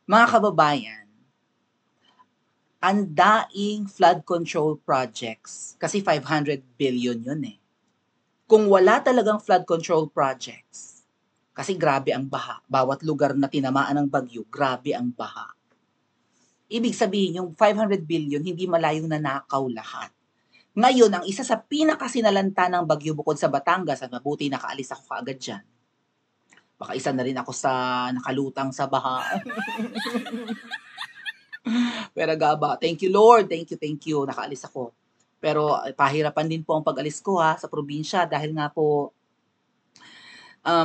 Mga kababayan, ang daing flood control projects, kasi 500 billion yun eh. Kung wala talagang flood control projects, kasi grabe ang baha, bawat lugar na tinamaan ng bagyo, grabe ang baha. Ibig sabihin, yung 500 billion, hindi malayong nanakaw lahat. Ngayon, ang isa sa pinakasinalanta ng bagyo bukod sa Batangas, at mabuti nakaalis ako kaagad dyan. Baka isa na rin ako sa nakalutang sa baha. Pero gaba, thank you Lord, thank you, nakaalis ako. Pero pahirapan din po ang pag-alis ko sa probinsya dahil nga po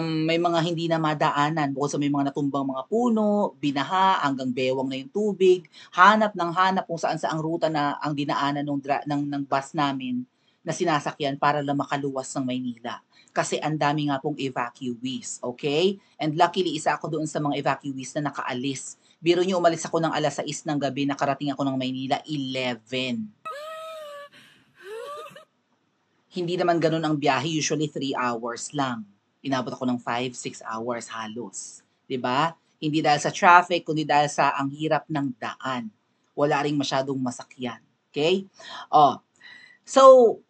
may mga hindi na madaanan bukod sa may mga natumbang mga puno, binaha, hanggang bewang na yung tubig, hanap ng hanap kung saan-saang ruta na ang dinaanan ng bus namin na sinasakyan para lang makaluwas ng Maynila. Kasi ang dami nga pong evacuees, okay? And luckily, isa ako doon sa mga evacuees na nakaalis. Biro niyo, umalis ako ng alas 6 ng gabi, nakarating ako ng Maynila 11. Hindi naman gano'n ang biyahe, usually 3 hours lang. Inabot ako ng 5, 6 hours halos, 'di ba? Hindi dahil sa traffic kundi dahil sa ang hirap ng daan. Wala ring masyadong masakyan, okay? Oh, so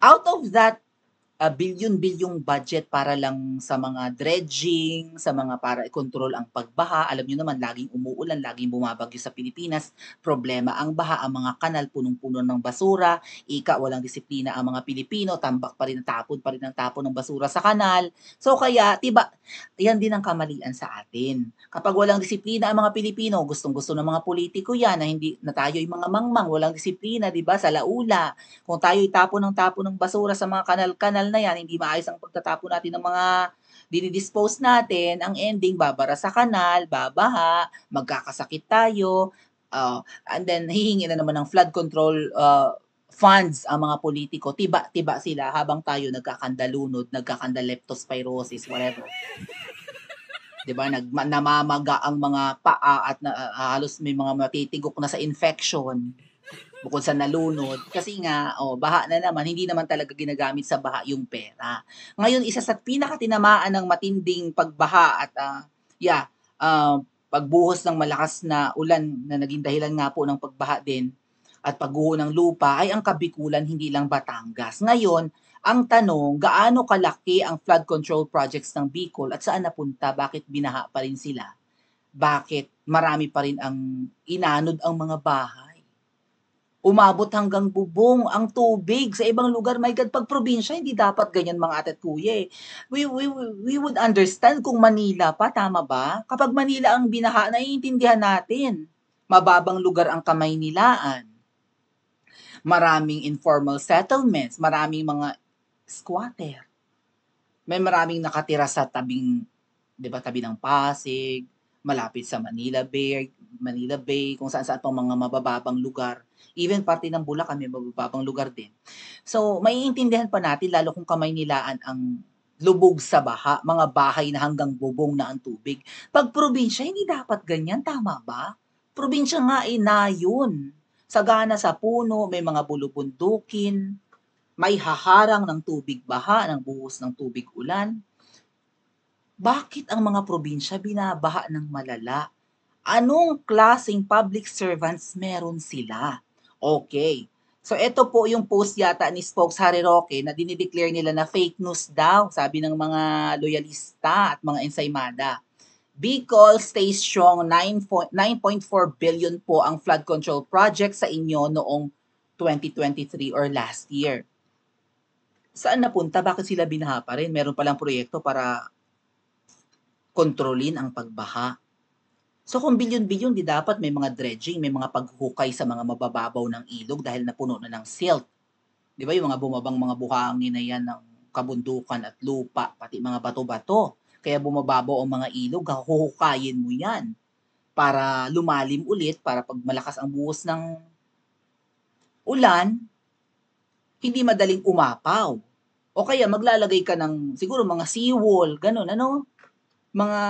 out of that bilyon-bilyong budget para lang sa mga dredging, sa mga para i-kontrol ang pagbaha. Alam niyo naman laging umuulan, laging bumabagyo sa Pilipinas, problema ang baha, ang mga kanal punong-puno ng basura, walang disiplina ang mga Pilipino, tambak pa rin, tapon pa rin ang tapon ng basura sa kanal. So kaya, 'di ba, 'yan din ang kamalian sa atin. Kapag walang disiplina ang mga Pilipino, gustong-gusto ng mga politiko 'yan na hindi na tayo'y mga mangmang, walang disiplina, 'di ba, sa laula. Kung tayo'y tapon ng basura sa mga kanal-kanal na 'yan, hindi maayos ang pagtatapon natin ng mga dini-dispose natin, ang ending babara sa kanal, babaha, magkakasakit tayo, and then hihingi na naman ng flood control, funds ang mga politiko, tiba-tiba sila habang tayo nagkakandalunod, nagkakanda-leptospirosis, whatever. 'Di ba, namamaga ang mga paa at halos may mga matitigok na sa infection. Bukod sa nalunod, kasi nga, baha na naman, hindi naman talaga ginagamit sa baha yung pera. Ngayon, isa sa pinakatinamaan ng matinding pagbaha at, pagbuhos ng malakas na ulan na naging dahilan nga po ng pagbaha din at pagguho ng lupa ay ang Kabikulan, hindi lang Batangas. Ngayon, ang tanong, gaano kalaki ang flood control projects ng Bicol at saan napunta? Bakit binaha pa rin sila? Bakit marami pa rin ang inanod ang mga bahay? Umabot hanggang bubong ang tubig sa ibang lugar. My God, 'pag probinsya hindi dapat ganyan mga ate at kuya, eh. We would understand kung Manila pa, tama ba? Kapag Manila ang binaha, naiintindihan natin. Mababang lugar ang Kamaynilaan, maraming informal settlements, maraming mga squatter. May maraming nakatira sa tabing, 'di ba, tabi ng Pasig, malapit sa Manila Bay, kung saan-saan pang mga mabababang lugar. Even parte ng Bulacan may mabababang lugar din. So, maiintindihan pa natin lalo kung Kamaynilaan ang lubog sa baha, mga bahay na hanggang bubong na ang tubig. 'Pag probinsya hindi dapat ganyan, tama ba? Probinsya nga, nayon. Sagana sa puno, may mga bulubundukin, may haharang ng tubig baha, ng buhos ng tubig ulan. Bakit ang mga probinsya binabaha ng malala? Anong klaseng public servants meron sila? Okay. So ito po yung post yata ni Spokes Harry Roque na dinideclare nila na fake news daw, sabi ng mga loyalista at mga ensaymada. Bicol stays strong, 9.4 billion po ang flood control project sa inyo noong 2023 or last year. Saan napunta? Bakit sila binaha pa rin? Meron palang proyekto para kontrolin ang pagbaha. So kung bilyon-bilyon, di dapat may mga dredging, may mga paghukay sa mga mabababaw ng ilog dahil napuno na ng silt. Di ba yung mga bumabang mga buhangin na yan ng kabundukan at lupa, pati mga bato-bato. Kaya bumababaw ang mga ilog, huhukayin mo yan para lumalim ulit, para pag malakas ang buhos ng ulan, hindi madaling umapaw. O kaya maglalagay ka ng siguro mga seawall, ganun, ano? Mga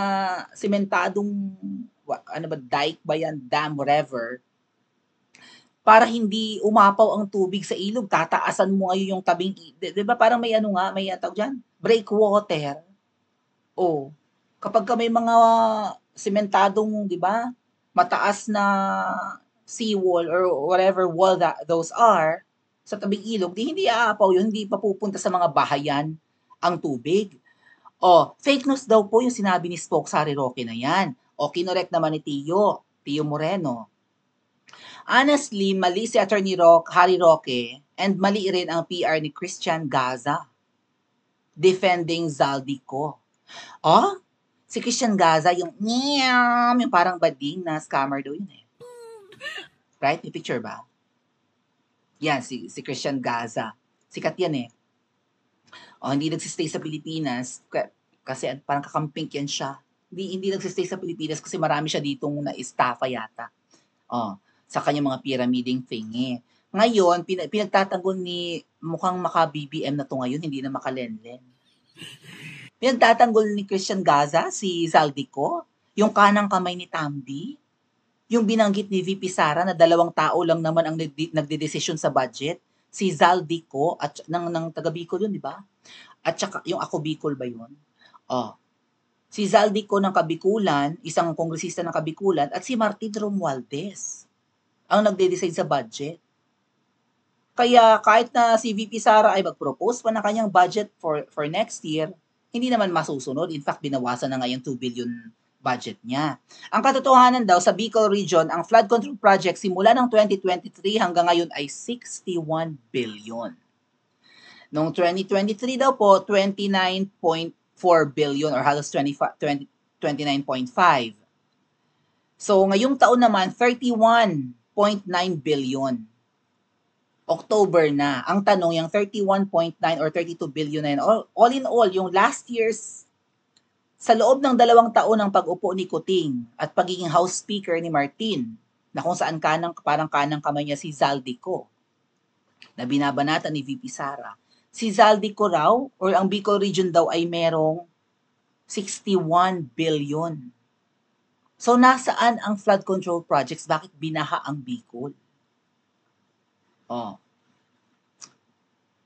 sementadong ano ba, dike ba yan, dam, whatever, para hindi umapaw ang tubig sa ilog, tataasan mo ngayon yung tabing, di ba parang may ano nga, may tawag dyan, breakwater. Oh. Kapagka may mga sementadong, 'di ba, mataas na seawall or whatever wall that those are, sa tabing ilog, 'di hindi aapaw 'yun, hindi mapupunta sa mga bahayan ang tubig. Oh, fake news daw po yung sinabi ni Spoke Harry Roque na 'yan. O kinorek naman ni Tio Moreno. Honestly, mali si Attorney Harry Roque and mali rin ang PR ni Christian Gaza defending Zaldico. Oh, si Christian Gaza yung yung parang bading na scammer daw yun eh. Right? May picture ba? Yan, si Christian Gaza. Sikat yan eh. O, hindi nagsistay sa Pilipinas kasi parang kakamping yan siya. Hindi nagsistay sa Pilipinas kasi marami siya ditong na-estafa yata. O, sa kanyang mga pyramiding thingy. Ngayon, pinagtatanggol ni mukhang maka-BBM na to ngayon, hindi na makalenlen. Pinagtatanggol ni Christian Gaza si Zaldico, yung kanang kamay ni Tamdi, yung binanggit ni VP Sara na 2 tao lang naman ang nagdedesisyon sa budget, si Zaldico at ng taga Bicol yun, di ba? At saka yung Ako Bicol ba yun? Oh. Si Zaldico ng Kabikulan, isang kongresista ng Kabikulan, at si Martin Romualdez ang nagde-decide sa budget. Kaya kahit na si VP Sara ay mag-propose pa na kanyang budget for next year, hindi naman masusunod. In fact, binawasan na ngayon 2 billion budget niya. Ang katotohanan daw sa Bicol Region, ang flood control project simula ng 2023 hanggang ngayon ay 61 billion. Noong 2023 daw po, 29.4 billion or halos 29.5. So ngayong taon naman, 31.9 billion. October na. Ang tanong, yung 31.9 or 32 billion na yun, all in all, yung last year's, sa loob ng 2 taon ng pag-upo ni Kuting at pagiging House Speaker ni Martin, na kung saan parang kanang kamay niya si Zaldico, na binabanatan ni VP Sara, si Zaldico raw, or ang Bicol Region daw ay merong 61 billion. So, nasaan ang flood control projects? Bakit binaha ang Bicol? Oh.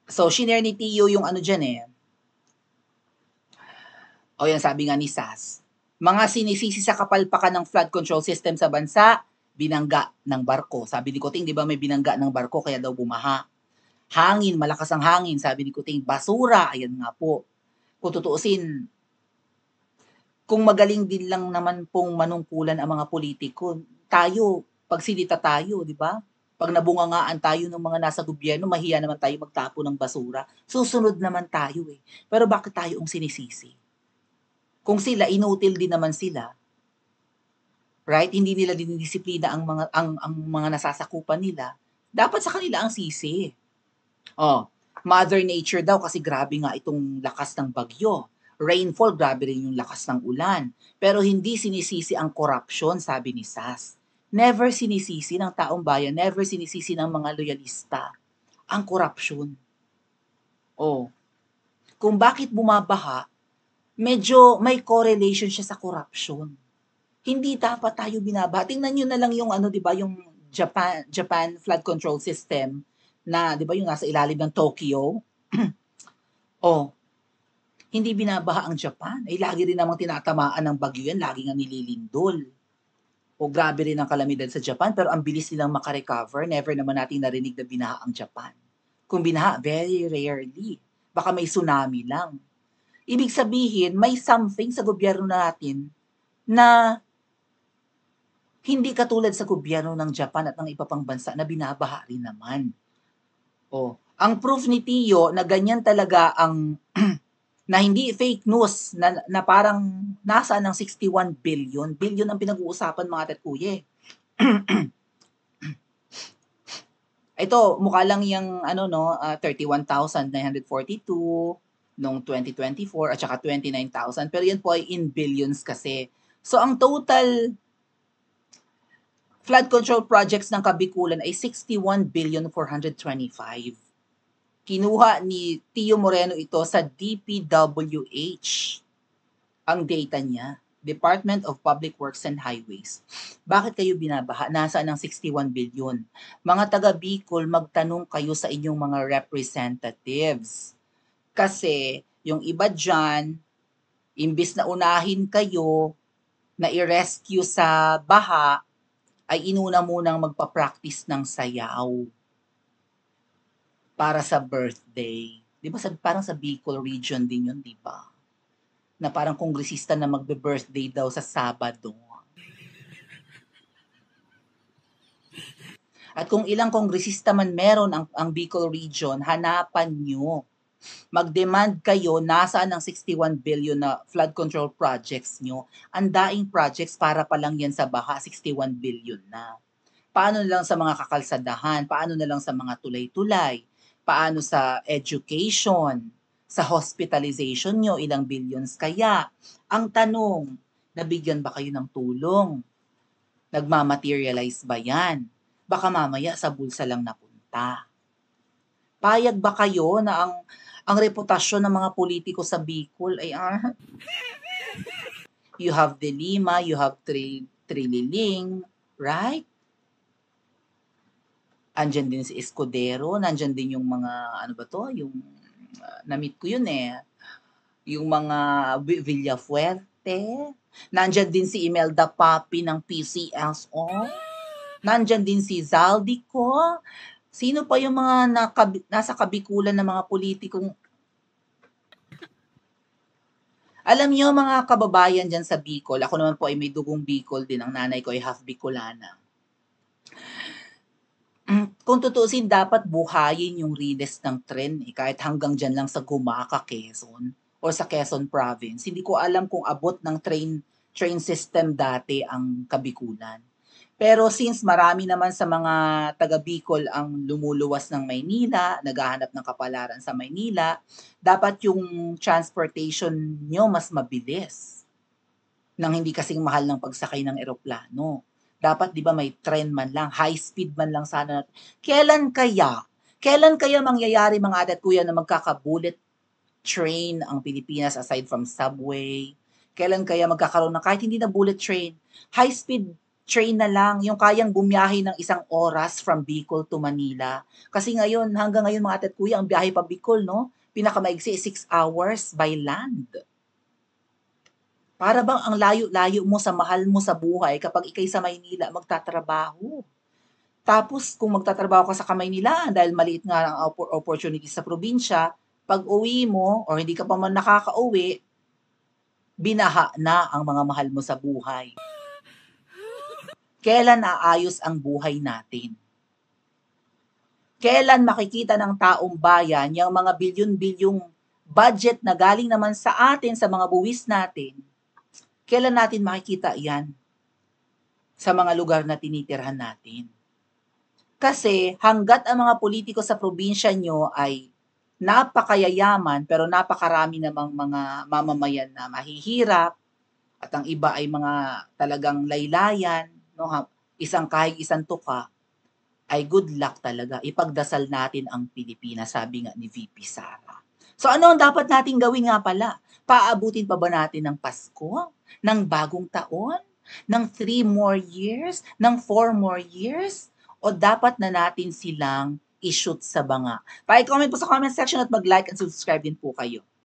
So, shinare ni Tio yung ano dyan eh. O yan, sabi nga ni SAS. Mga sinisisi sa kapalpakan ng flood control system sa bansa, binangga ng barko. Sabi ni Kuting, di ba may binangga ng barko kaya daw bumaha. Hangin, malakas ang hangin, sabi ni Kuting. Basura, ayan nga po. Kung tutuusin, kung magaling din lang naman pong manungkulan ang mga politiko, tayo, pagsilita tayo, di ba? Pag nabungangaan tayo ng mga nasa gobyerno, mahiya naman tayo magtapo ng basura. Susunod naman tayo eh. Pero bakit tayo ang sinisisi? Kung sila, inutil din naman sila. Right? Hindi nila dinidisiplina ang mga nasasakupan nila. Dapat sa kanila ang sisi. Oh, Mother Nature daw kasi grabe nga itong lakas ng bagyo. Rainfall, grabe rin yung lakas ng ulan. Pero hindi sinisisi ang corruption, sabi ni SAS. Never sinisisi ng taong bayan, never sinisisi ng mga loyalista ang corruption. Oh, kung bakit bumabaha, medyo may correlation siya sa corruption. Hindi dapat tayo binabaha. Tingnan nyo na lang yung ano, 'di ba, yung Japan flood control system na 'di ba yung nasa ilalim ng Tokyo. Oh, hindi binabaha ang Japan. Eh lagi rin namang tinatamaan ng bagyo yan, lagi nga nililindol. O grabe rin ang kalamidad sa Japan pero ang bilis nilang makarecover. Never naman natin narinig na binaha ang Japan. Kung binaha, very rarely. Baka may tsunami lang. Ibig sabihin, may something sa gobyerno natin na hindi katulad sa gobyerno ng Japan at ng iba pang bansa na binabaha rin naman. Oh, ang proof ni Tio na ganyan talaga ang na hindi fake news na parang nasa ng 61 billion. Billion ang pinag-uusapan mga tatkuye. Ito, mukha lang yung 31,942 noong 2024 at saka 29,000. Pero yan po ay in billions kasi. So, ang total flood control projects ng Kabikulan ay 61 billion 425. Kinuha ni Tio Moreno ito sa DPWH. Ang data niya, Department of Public Works and Highways. Bakit kayo binabaha? Nasaan ang 61 billion? Mga taga Bicol, magtanong kayo sa inyong mga representatives. Kasi yung iba dyan, Imbis na unahin kayo na i-rescue sa baha, ay inuna munang magpa-practice ng sayaw para sa birthday. 'Di ba parang sa Bicol region din 'yun, 'di ba? Na parang kongresista na magbe-birthday daw sa Sabado. At kung ilang kongresista man meron ang Bicol region, hanapan nyo. Mag-demand kayo, nasaan ang 61 billion na flood control projects nyo. Ang daing projects para pa lang yan sa baha, 61 billion na. Paano na lang sa mga kakalsadahan? Paano na lang sa mga tulay-tulay? Paano sa education? Sa hospitalization nyo, ilang billions kaya? Ang tanong, nabigyan ba kayo ng tulong? Nagmamaterialize ba yan? Baka mamaya sa bulsa lang napunta. Payag ba kayo na ang reputasyon ng mga politiko sa Bicol ay you have De Lima, you have Trililing, right? Andyan din si Escudero, nandyan din yung mga, ano ba to, yung, na-meet ko yun eh, yung mga Villafuerte, nandyan din si Imelda Papi ng PCSO, nandyan din si Zaldico, sino pa yung mga nasa kabikulan ng mga politikong alam niyo mga kababayan dyan sa Bicol, ako naman po ay may dugong Bicol din, ang nanay ko ay half Bicolana. Kung tutuusin, dapat buhayin yung riles ng tren kahit hanggang dyan lang sa Gumaca, Quezon or sa Quezon Province. Hindi ko alam kung abot ng train system dati ang Kabikulan. Pero since marami naman sa mga taga Bicol ang lumuluwas ng Maynila, naghahanap ng kapalaran sa Maynila, dapat yung transportation nyo mas mabilis nang hindi kasing mahal ng pagsakay ng eroplano. Dapat 'di ba may tren man lang, high speed man lang sana. Kailan kaya? Kailan kaya mangyayari mga ate at kuya na magkaka-bullet train ang Pilipinas aside from subway? Kailan kaya magkakaroon ng kahit hindi na bullet train, high speed train na lang, yung kayang bumiyahe ng 1 oras from Bicol to Manila. Kasi ngayon, hanggang ngayon mga ate at kuya, ang biyahe pa Bicol, no? Pinakamaigsi 6 hours by land. Para bang ang layo-layo mo sa mahal mo sa buhay kapag ikay sa Maynila magtatrabaho. Tapos kung magtatrabaho ka sa Maynila dahil maliit nga ang opportunity sa probinsya, pag uwi mo or hindi ka pa man nakakauwi, binaha na ang mga mahal mo sa buhay. Kailan aayos ang buhay natin? Kailan makikita ng taong bayan yung mga bilyon-bilyong budget na galing naman sa atin, sa mga buwis natin, kailan natin makikita yan sa mga lugar na tinitirhan natin? Kasi hanggat ang mga politiko sa probinsya nyo ay napakayayaman pero napakarami namang mga mamamayan na mahihirap at ang iba ay mga talagang laylayan, no, isang kahig isang tuka, ay good luck talaga. Ipagdasal natin ang Pilipinas, sabi nga ni VP Sara. So ano ang dapat nating gawin nga pala? Paabutin pa ba natin ng Pasko? Ng bagong taon? Ng 3 more years? Ng 4 more years? O dapat na natin silang i-shoot sa banga? Pa-comment po sa comment section at mag-like and subscribe din po kayo.